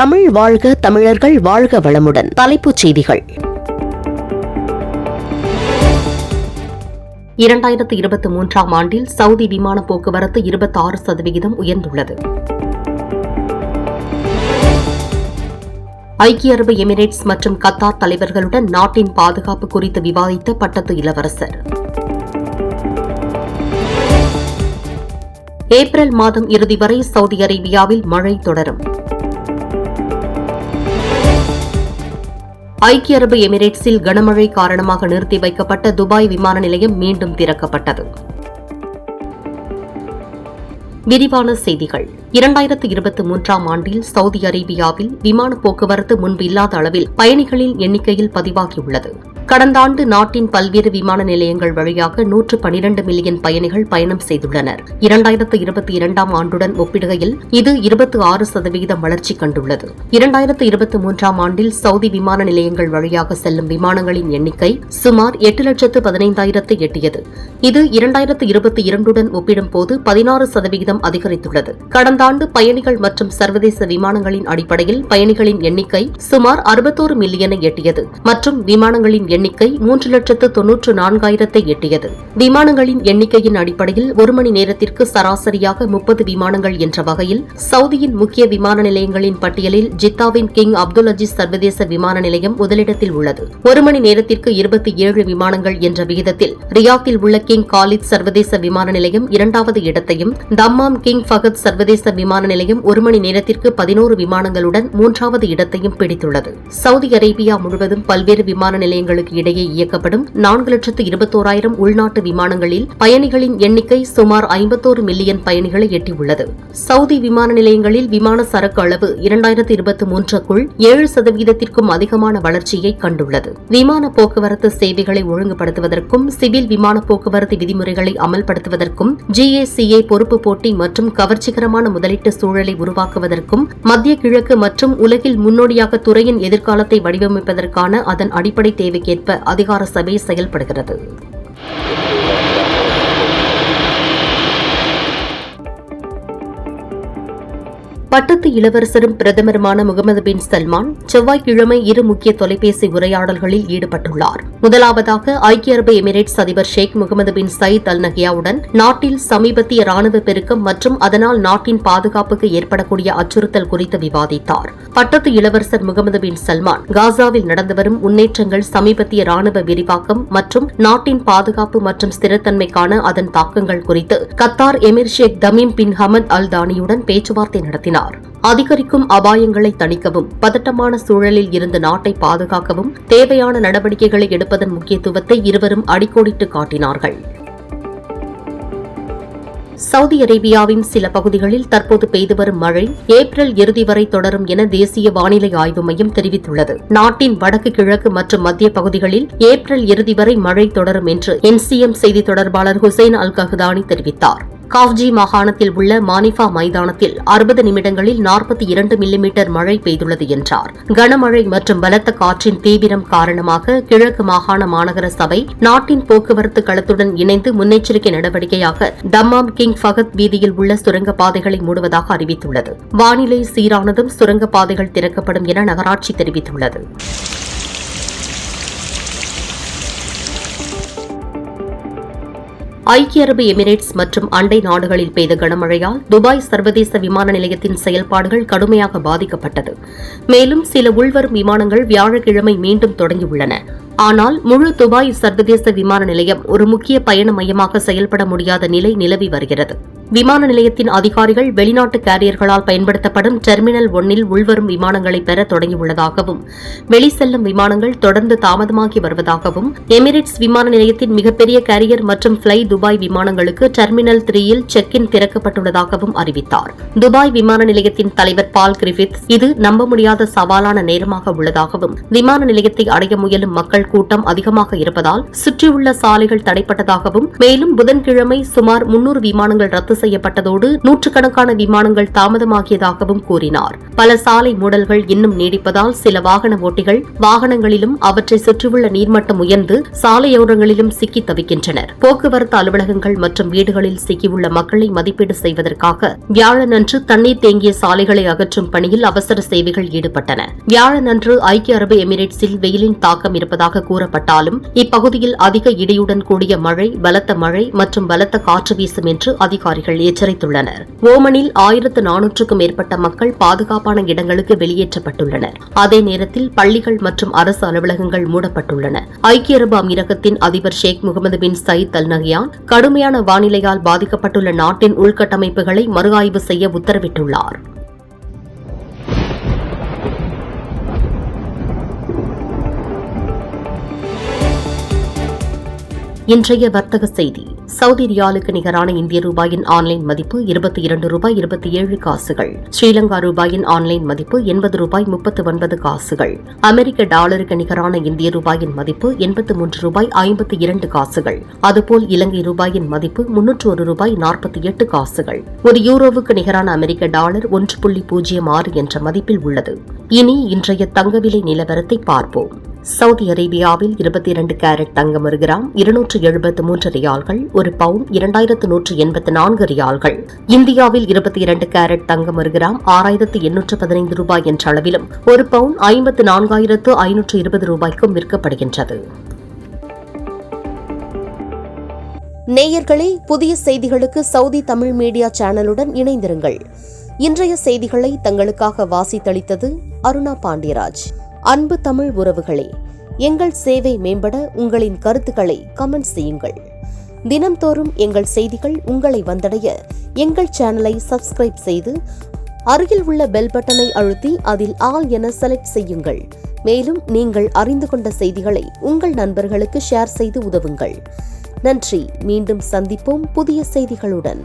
தமிழ் வாழ்க, தமிழர்கள் வாழ்க வளமுடன். தலைப்புச் செய்திகள். 2023ஆம் ஆண்டில் சவுதி விமான போக்குவரத்து 26% உயர்ந்துள்ளது. ஐக்கிய அரபு எமிரேட்ஸ் மற்றும் கத்தார் தலைவர்களுடன் நாட்டின் பாதுகாப்பு குறித்து விவாதித்த பட்டத்து இளவரசர். ஏப்ரல் மாதம் இறுதி வரை சவுதி அரேபியாவில் மழை தொடரும். ஐக்கிய அரபு எமிரேட்ஸில் கனமழை காரணமாக நிறுத்தி வைக்கப்பட்ட துபாய் விமான நிலையம் மீண்டும் திறக்கப்பட்டது. விரிவான செய்திகள். 2023ஆம் ஆண்டில் சவுதி அரேபியாவில் விமான போக்குவரத்து முன்பு இல்லாத அளவில் பயணிகளின் எண்ணிக்கையில் பதிவாகியுள்ளது. கடந்த ஆண்டு நாட்டின் பல்வேறு விமான நிலையங்கள் வழியாக 112 மில்லியன் பயணிகள் பயணம் செய்துள்ளனர். 2022ஆம் ஆண்டுடன் ஒப்பிடுகையில் இது 26% வளர்ச்சி கண்டுள்ளது. 2023ஆம் ஆண்டில் சவுதி விமான நிலையங்கள் வழியாக செல்லும் விமானங்களின் எண்ணிக்கை சுமார் 8,15,000 எட்டியது. இது 2022உடன் ஒப்பிடும்போது 16% அதிகரித்துள்ளது. கடந்த ஆண்டு பயணிகள் மற்றும் சர்வதேச விமானங்களின் அடிப்படையில் பயணிகளின் எண்ணிக்கை சுமார் 61 மில்லியனை எட்டியது மற்றும் விமானங்களின் எண்ணிக்கை 3,94,000 எட்டியது. விமானங்களின் எண்ணிக்கையின் அடிப்படையில் ஒரு மணி நேரத்திற்கு சராசரியாக 30 விமானங்கள் என்ற வகையில் சவுதியின் முக்கிய விமான நிலையங்களின் பட்டியலில் ஜித்தாவின் கிங் அப்துல் அஜீஸ் சர்வதேச விமான நிலையம் முதலிடத்தில் உள்ளது. ஒரு மணி நேரத்திற்கு 27 விமானங்கள் என்ற விகிதத்தில் ரியாத்தில் உள்ள கிங் காலித் சர்வதேச விமான நிலையம் இரண்டாவது இடத்தையும், தம்மாம் கிங் ஃபகத் சர்வதேச விமான நிலையம் ஒரு மணி நேரத்திற்கு 11 விமானங்களுடன் மூன்றாவது இடத்தையும் பிடித்துள்ளது. சவுதி அரேபியா முழுவதும் பல்வேறு விமான நிலையங்களுக்கு இடையே இயக்கப்படும் 4,21,000 உள்நாட்டு விமானங்களில் பயணிகளின் எண்ணிக்கை சுமார் 51 மில்லியன் பயணிகளை எட்டியுள்ளது. சவுதி விமான நிலையங்களில் விமான சரக்கு அளவு 2023க்குள் 7% அதிகமான வளர்ச்சியை கண்டுள்ளது. விமான போக்குவரத்து சேவைகளை ஒழுங்குபடுத்துவதற்கும் சிவில் விமான போக்குவரத்து விதிமுறைகளை அமல்படுத்துவதற்கும் GACA பொறுப்பு போட்டி மற்றும் கவர்ச்சிகரமான முதலீட்டு சூழலை உருவாக்குவதற்கும் மத்திய கிழக்கு மற்றும் உலகில் முன்னோடியாக துறையின் எதிர்காலத்தை வடிவமைப்பதற்கான அதன் அடிப்படை தேவைக்கேற்ப அதிகார சபை செயல்படுகிறது. பட்டத்து இளவரசரும் பிரதமருமான முகமது பின் சல்மான் செவ்வாய்க்கிழமை இரு முக்கிய தொலைபேசி உரையாடல்களில் ஈடுபட்டுள்ளார். முதலாவதாக ஐக்கிய அரபு எமிரேட்ஸ் அதிபர் ஷேக் முகமது பின் சயீத் அல் நஹ்யானுடன் நாட்டில் சமீபத்திய ராணுவ பெருக்கம் மற்றும் அதனால் நாட்டின் பாதுகாப்புக்கு ஏற்படக்கூடிய அச்சுறுத்தல் குறித்து விவாதித்தார். பட்டத்து இளவரசர் முகமது பின் சல்மான் காசாவில் நடந்து வரும் முன்னேற்றங்கள், சமீபத்திய ராணுவ விரிவாக்கம் மற்றும் நாட்டின் பாதுகாப்பு மற்றும் ஸ்திரத்தன்மைக்கான அதன் தாக்கங்கள் குறித்து Qatar emir sheikh Tamim bin Hamad al தானியுடன் பேச்சுவார்த்தை நடத்தினார். அதிகரிக்கும் அபாயங்களை தணிக்கவும், பதட்டமான சூழலில் இருந்து நாட்டை பாதுகாக்கவும் தேவையான நடவடிக்கைகளை எடுப்பதன் முக்கியத்துவத்தை இருவரும் அடிக்கோடிட்டு காட்டினார்கள். சவுதி அரேபியாவின் சில பகுதிகளில் தற்போது பெய்து வரும் மழை ஏப்ரல் இறுதி வரை தொடரும் என தேசிய வானிலை ஆய்வு மையம் தெரிவித்துள்ளது. நாட்டின் வடக்கு, கிழக்கு மற்றும் மத்திய பகுதிகளில் ஏப்ரல் இறுதி வரை மழை தொடரும் என்று NCM செய்தி தொடர்பாளர் ஹுசைன் அல் கஹ்தானி தெரிவித்தார். காவ்ஜி மாகாணத்தில் உள்ள மானிஃபா மைதானத்தில் 60 நிமிடங்களில் 42 மில்லிமீட்டர் மழை பெய்துள்ளது என்றார். கனமழை மற்றும் பலத்த காற்றின் தீவிரம் காரணமாக கிழக்கு மாகாண மாநகர சபை நாட்டின் போக்குவரத்து களத்துடன் இணைந்து முன்னெச்சரிக்கை நடவடிக்கையாக தம்மாம் கிங் ஃபகத் வீதியில் உள்ள சுரங்கப்பாதைகளை மூடுவதாக அறிவித்துள்ளது. வானிலை சீரானதும் சுரங்கப்பாதைகள் திறக்கப்படும் என நகராட்சி தெரிவித்துள்ளது. ஐக்கிய அரபு எமிரேட்ஸ் மற்றும் அண்டை நாடுகளில் பெய்த கனமழையால் துபாய் சர்வதேச விமான நிலையத்தின் செயல்பாடுகள் கடுமையாக பாதிக்கப்பட்டது. மேலும் சில உள்வரும் விமானங்கள் வியாழக்கிழமை மீண்டும் தொடங்கியுள்ளன. ஆனால் முழு துபாய் சர்வதேச விமான நிலையம் ஒரு முக்கிய பயண மையமாக செயல்பட முடியாத நிலை நிலவி வருகிறது. விமான நிலையத்தின் அதிகாரிகள் வெளிநாட்டு கேரியர்களால் பயன்படுத்தப்படும் டெர்மினல் 1இல் உள்வரும் விமானங்களை பெற தொடங்கியுள்ளதாகவும், வெளிசெல்லும் விமானங்கள் தொடர்ந்து தாமதமாகி வருவதாகவும், எமிரேட்ஸ் விமான நிலையத்தின் மிகப்பெரிய கேரியர் மற்றும் ஃப்ளை துபாய் விமானங்களுக்கு டெர்மினல் 3இல் செக் இன் திறக்கப்பட்டுள்ளதாகவும் அறிவித்தார். துபாய் விமான நிலையத்தின் தலைவர் பால் கிரிஃபித்ஸ் இது நம்ப முடியாத சவாலான நேரமாக உள்ளதாகவும், விமான நிலையத்தை அடைய முயலும் மக்கள் மக்கள் கூட்டம் அதிகமாக இருப்பதால் சுற்றியுள்ள சாலைகள் தடைப்பட்டதாகவும் மேலும் புதன்கிழமை சுமார் 300 விமானங்கள் ரத்து செய்யப்பட்டதோடு நூற்றுக்கணக்கான விமானங்கள் தாமதமாகியதாகவும் கூறினார். பல சாலை மூடல்கள் இன்னும் நீடிப்பதால் சில வாகன ஓட்டிகள் வாகனங்களிலும் அவற்றை சுற்றியுள்ள நீர்மட்டம் உயர்ந்து சாலையோரங்களிலும் சிக்கி தவிக்கின்றனர். போக்குவரத்து அலுவலகங்கள் மற்றும் வீடுகளில் சிக்கியுள்ள மக்களை மதிப்பீடு செய்வதற்காக வியாழனன்று தண்ணீர் தேங்கிய சாலைகளை அகற்றும் பணியில் அவசர சேவைகள் ஈடுபட்டன. வியாழனன்று ஐக்கிய அரபு எமிரேட்ஸில் வெயிலின் தாக்கம் இருப்பதாக கூறப்பட்டாலும் இப்பகுதியில் அதிக இடியுடன் கூடிய மழை, பலத்த மழை மற்றும் பலத்த காற்று வீசும் என்று அதிகாரிகள் எச்சரித்துள்ளனர். ஓமனில் 1400க்கும் மேற்பட்ட மக்கள் பாதுகாப்பான இடங்களுக்கு வெளியேற்றப்பட்டுள்ளனர். அதே நேரத்தில் பள்ளிகள் மற்றும் அரசு அலுவலகங்கள் மூடப்பட்டுள்ளன. ஐக்கிய அரபு அமீரகத்தின் அதிபர் ஷேக் முகமது பின் சயீத் அல் நஹ்யான் கடுமையான வானிலையால் பாதிக்கப்பட்டுள்ள நாட்டின் உள்கட்டமைப்புகளை மறு ஆய்வு செய்ய உத்தரவிட்டுள்ளார். இன்றைய வர்த்தக செய்தி. சவுதி ரியாலுக்கு நிகரான இந்திய ரூபாயின் ஆன்லைன் மதிப்பு $22.27. ஸ்ரீலங்கா ரூபாயின் ஆன்லைன் மதிப்பு $80.39. அமெரிக்க டாலருக்கு நிகரான இந்திய ரூபாயின் மதிப்பு $83.52. அதுபோல் இலங்கை ரூபாயின் மதிப்பு $301.48. ஒரு யூரோவுக்கு நிகரான அமெரிக்க டாலர் 1.06 என்ற மதிப்பில் உள்ளது. இனி இன்றைய தங்க விலை நிலவரத்தை பார்ப்போம். சவுதி அரேபியாவில் 22 கேரட் தங்கம் ஒரு கிராம் 273 ரியால்கள், ஒரு பவுன் 2184 ரியால்கள். இந்தியாவில் 22 கேரட் தங்கம் ஒரு கிராம் 6815 ரூபாய் என்ற அளவிலும், ஒரு பவுன் 54,520 ரூபாய்க்கும் விற்கப்படுகின்றது. நேயர்களே, புதிய செய்திகளுக்கு சவுதி தமிழ் மீடியா சேனலுடன் இணைந்திருங்கள். இன்றைய செய்திகளை தங்களுக்காக வாசித்தளித்தது அருணா பாண்டியராஜ். அன்பு தமிழ் உறவுகளே, எங்கள் சேவை மேம்பட உங்களின் கருத்துக்களை கமெண்ட் செய்யுங்கள். தினம்தோறும் எங்கள் செய்திகள் உங்களை வந்தடைய எங்கள் சேனலை சப்ஸ்கிரைப் செய்து அருகில் உள்ள பெல் பட்டனை அழுத்தி அதில் ஆல் என செலக்ட் செய்யுங்கள். மேலும் நீங்கள் அறிந்து கொண்ட செய்திகளை உங்கள் நண்பர்களுக்கு ஷேர் செய்து உதவுங்கள். நன்றி. மீண்டும் சந்திப்போம் புதிய செய்திகளுடன்.